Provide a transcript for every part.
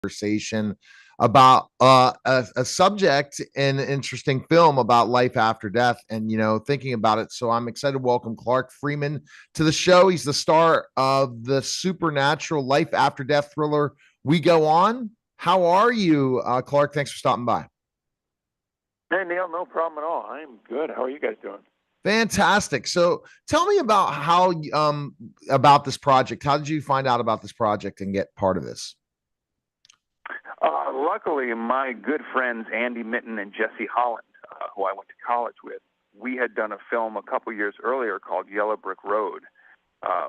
conversation about a subject in an interesting film about life after death and thinking about it. So I'm excited to welcome Clark Freeman to the show. He's the star of the supernatural life after death thriller We Go On. How are you, Clark? Thanks for stopping by. Hey Neil, no problem at all. I'm good. How are you guys doing? Fantastic. So tell me about how about this project. How did you find out about this project and get part of this? Luckily, my good friends Andy Mitten and Jesse Holland, who I went to college with, we had done a film a couple years earlier called Yellow Brick Road,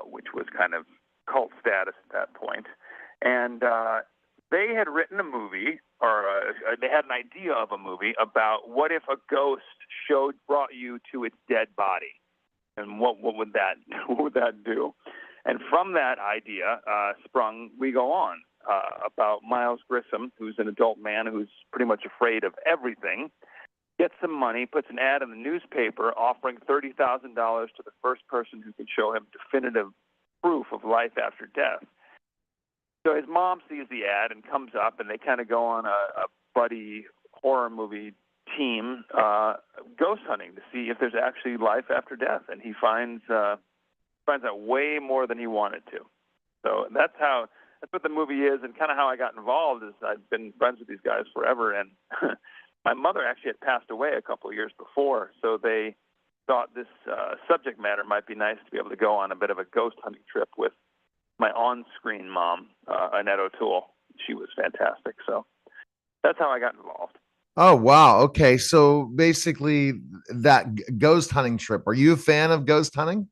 which was kind of cult status at that point. And they had written a movie, or they had an idea of a movie about what if a ghost brought you to its dead body, and what would that what would that do? And from that idea sprung We Go On, about Miles Grissom, who's an adult man who's pretty much afraid of everything, gets some money, puts an ad in the newspaper offering $30,000 to the first person who can show him definitive proof of life after death. So his mom sees the ad and comes up, and they kind of go on a buddy horror movie team ghost hunting to see if there's actually life after death. And he finds out way more than he wanted to. So that's what the movie is, and kind of how I got involved. Is I've been friends with these guys forever, and my mother actually had passed away a couple of years before, so they thought this subject matter might be nice to be able to go on a bit of a ghost hunting trip with my on-screen mom, Annette O'Toole. She was fantastic. So that's how I got involved. Oh wow. Okay. So basically that ghost hunting trip. Are you a fan of ghost hunting?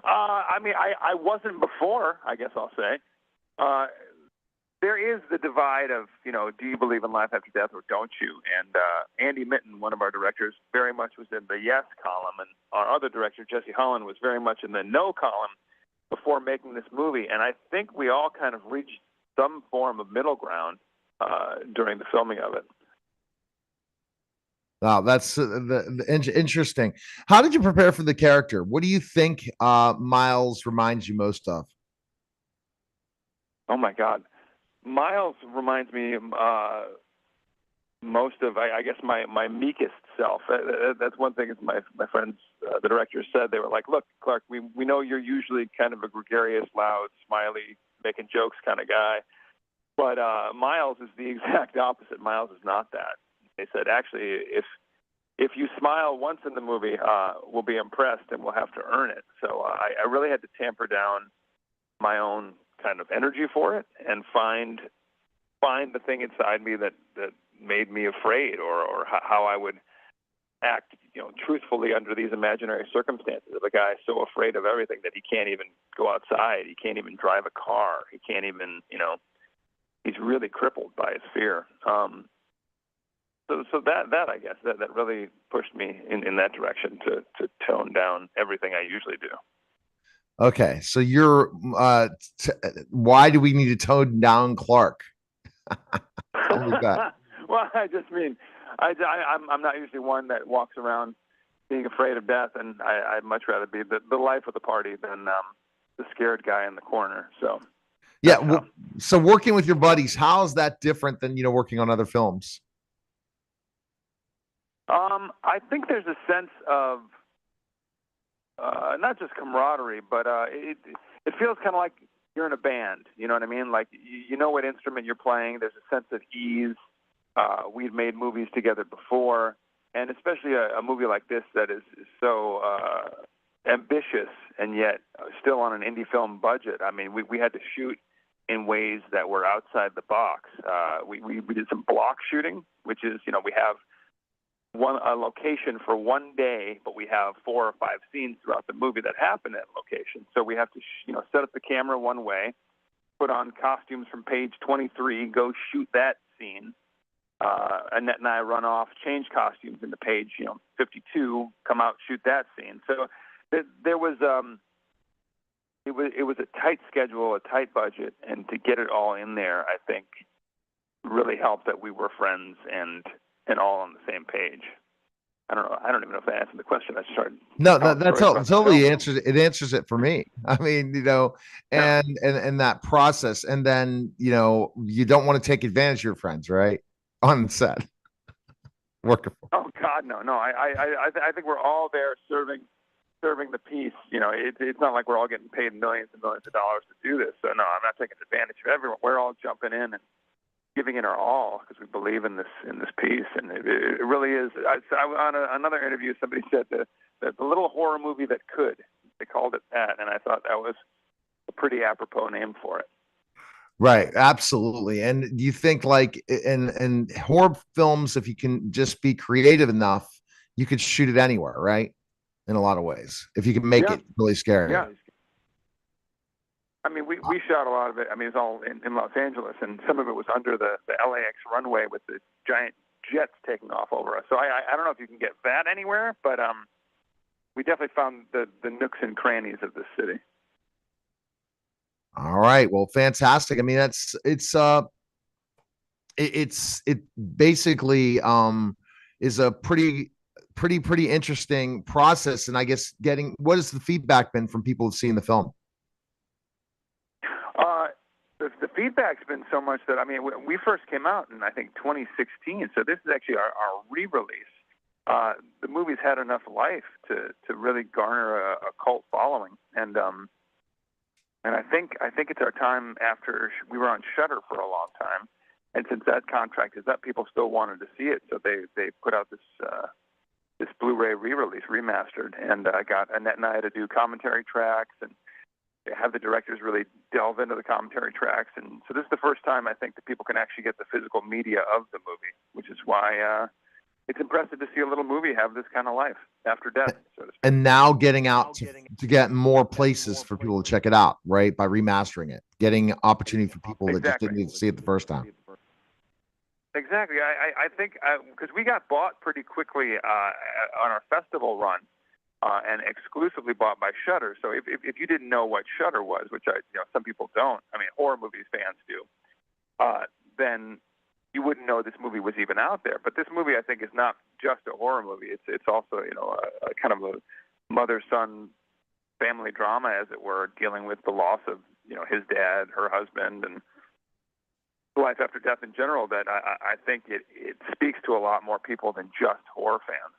I mean, I wasn't before, I guess I'll say. Uh, there is the divide of, do you believe in life after death or don't you? And Andy Mitten, one of our directors, very much was in the yes column, and our other director, Jesse Holland, was very much in the no column before making this movie. And I think we all kind of reached some form of middle ground during the filming of it. Wow, that's interesting. How did you prepare for the character? What do you think Miles reminds you most of? Oh my God, Miles reminds me most of, I guess, my meekest self. That's one thing. Is my friends, the directors, said. They were like, "Look, Clark, we know you're usually kind of a gregarious, loud, smiley, making jokes kind of guy, but Miles is the exact opposite. Miles is not that." They said, actually, if you smile once in the movie, we'll be impressed and we'll have to earn it. So I really had to tamper down my own kind of energy for it and find the thing inside me that made me afraid, or how I would act, truthfully under these imaginary circumstances of a guy so afraid of everything that he can't even go outside, he can't even drive a car, he can't even, he's really crippled by his fear. So that I guess that really pushed me in that direction to tone down everything I usually do. Okay, so you're why do we need to tone down Clark? Tell me that. Well, I just mean, I'm not usually one that walks around being afraid of death, and I'd much rather be the life of the party than the scared guy in the corner. So Yeah. So working with your buddies, how is that different than working on other films? I think there's a sense of not just camaraderie, but it feels kind of like you're in a band. You know what I mean? Like you know what instrument you're playing. There's a sense of ease. We've made movies together before, and especially a movie like this that is so ambitious and yet still on an indie film budget. I mean, we had to shoot in ways that were outside the box. We did some block shooting, which is, we have a location for one day, but we have 4 or 5 scenes throughout the movie that happen at location. So we have to, set up the camera one way, put on costumes from page 23, go shoot that scene. Annette and I run off, change costumes into page, 52, come out, shoot that scene. So there was, it was a tight schedule, a tight budget, and to get it all in there, I think, really helped that we were friends and all on the same page. I don't know. I don't even know if I answered the question. I started No, telling that's stories about the totally film. answers it. Answers it for me. I mean, Yeah. and that process, and then you don't want to take advantage of your friends, right? On set, working for. Oh God, no, no. I think we're all there serving the piece. It's not like we're all getting paid millions and millions of dollars to do this. So no, I'm not taking advantage of everyone. We're all jumping in and giving it our all because we believe in this piece, and it really is. On another interview, somebody said the little horror movie that could. They called it that, and I thought that was a pretty apropos name for it. Right, absolutely. And do you think like in horror films, if you can just be creative enough, you could shoot it anywhere, right? In a lot of ways, if you can make Yeah, it really scary. yeah. I mean, we shot a lot of it. I mean, it's all in Los Angeles, and some of it was under the LAX runway with the giant jets taking off over us. So I don't know if you can get that anywhere, but we definitely found the nooks and crannies of the city. All right. Well, fantastic. I mean, it basically is a pretty interesting process. And I guess what has the feedback been from people who've seen the film? The feedback's been so much that, I mean, we first came out in, I think, 2016. So this is actually our re-release. The movie's had enough life to really garner a cult following, and I think it's our time after we were on Shudder for a long time, and since that contract is up, people still wanted to see it, so they put out this Blu-ray re-release, remastered, and I got Annette and I to do commentary tracks and have the directors really delve into the commentary tracks, and so this is the first time I think that people can actually get the physical media of the movie, which is why it's impressive to see a little movie have this kind of life after death, so to speak. And now getting out to get more places for people to check it out, right? By remastering it, getting opportunity for people that just didn't get to see it the first time. Exactly. I think because we got bought pretty quickly on our festival run, and exclusively bought by Shudder. So if you didn't know what Shudder was, which some people don't, I mean horror movies fans do, then you wouldn't know this movie was even out there. But this movie, I think, is not just a horror movie. It's also a kind of a mother-son family drama, as it were, dealing with the loss of his dad, her husband, and life after death in general. That I think it speaks to a lot more people than just horror fans.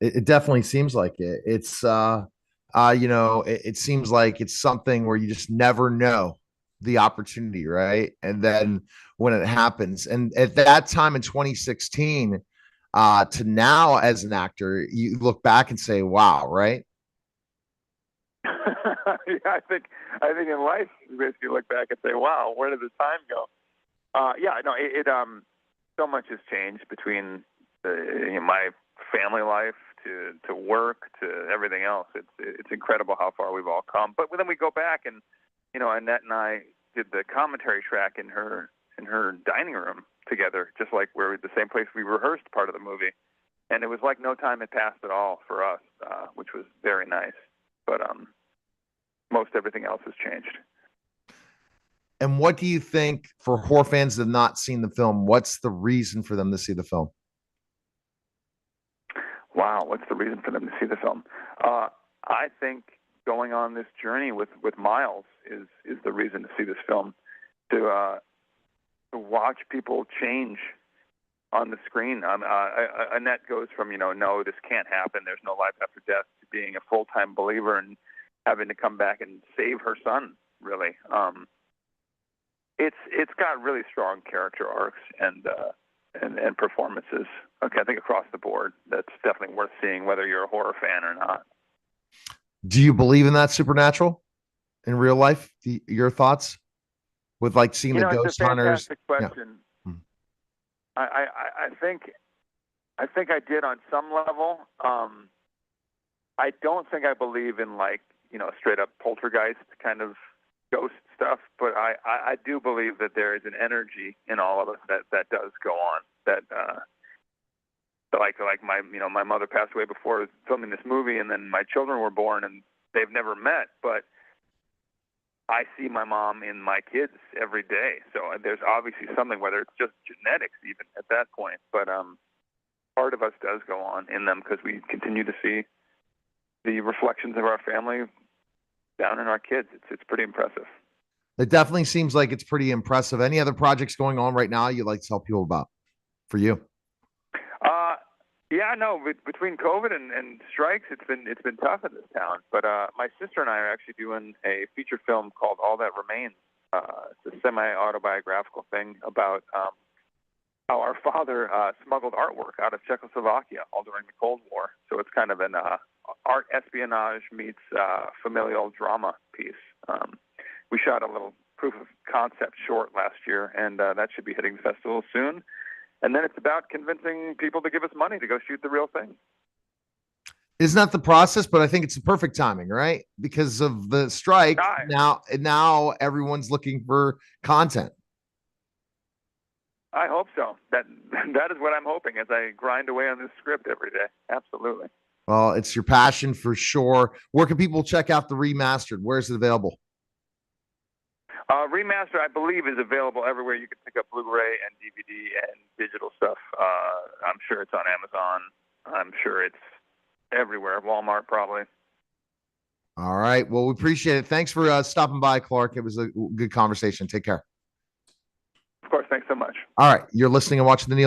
It definitely seems like it. It seems like it's something where you just never know the opportunity, right? And then when it happens, and at that time in 2016, to now as an actor, you look back and say, "Wow!" Right? Yeah, I think in life you basically look back and say, "Wow, where did the time go?" Yeah, no, it so much has changed between my family life to work to everything else. It's incredible how far we've all come. But then we go back and Annette and I did the commentary track in her dining room together, just like we're the same place we rehearsed part of the movie, and it was like no time had passed at all for us, which was very nice. But most everything else has changed. And what do you think for horror fans that have not seen the film? What's the reason for them to see the film? Wow, what's the reason for them to see the film? I think going on this journey with Miles is the reason to see this film. To watch people change on the screen. Annette goes from no, this can't happen. There's no life after death, to being a full-time believer and having to come back and save her son. Really, it's got really strong character arcs and performances. Okay, I think across the board, that's definitely worth seeing, whether you're a horror fan or not. Do you believe in that supernatural in real life? Your thoughts with like seeing the It's ghost a hunters? fantastic question. Yeah. I think I did on some level. I don't think I believe in straight up poltergeist kind of ghost stuff, but I do believe that there is an energy in all of us that does go on. That like my mother passed away before filming this movie, and then my children were born, and they've never met, but I see my mom in my kids every day. So there's obviously something, whether it's just genetics even at that point, but part of us does go on in them because we continue to see the reflections of our family down in our kids. It's pretty impressive. It definitely seems like it's pretty impressive. Any other projects going on right now you'd like to tell people about for you? Uh, yeah, no. Between COVID and strikes, it's been tough in this town. But my sister and I are actually doing a feature film called All That Remains. It's a semi-autobiographical thing about how our father smuggled artwork out of Czechoslovakia all during the Cold War. So it's kind of an art espionage meets familial drama piece. We shot a little proof of concept short last year, and that should be hitting festivals soon. And then it's about convincing people to give us money to go shoot the real thing. Isn't that the process? But I think it's the perfect timing, right? Because of the strike. Now everyone's looking for content. I hope so. That is what I'm hoping as I grind away on this script every day. Absolutely. Well, it's your passion for sure. Where can people check out the remastered? Where is it available? Remaster, I believe, is available everywhere. You can pick up Blu-ray and DVD and digital stuff. I'm sure it's on Amazon. I'm sure it's everywhere. Walmart, probably. All right. Well, we appreciate it. Thanks for stopping by, Clark. It was a good conversation. Take care. Of course. Thanks so much. All right. You're listening and watching the Neil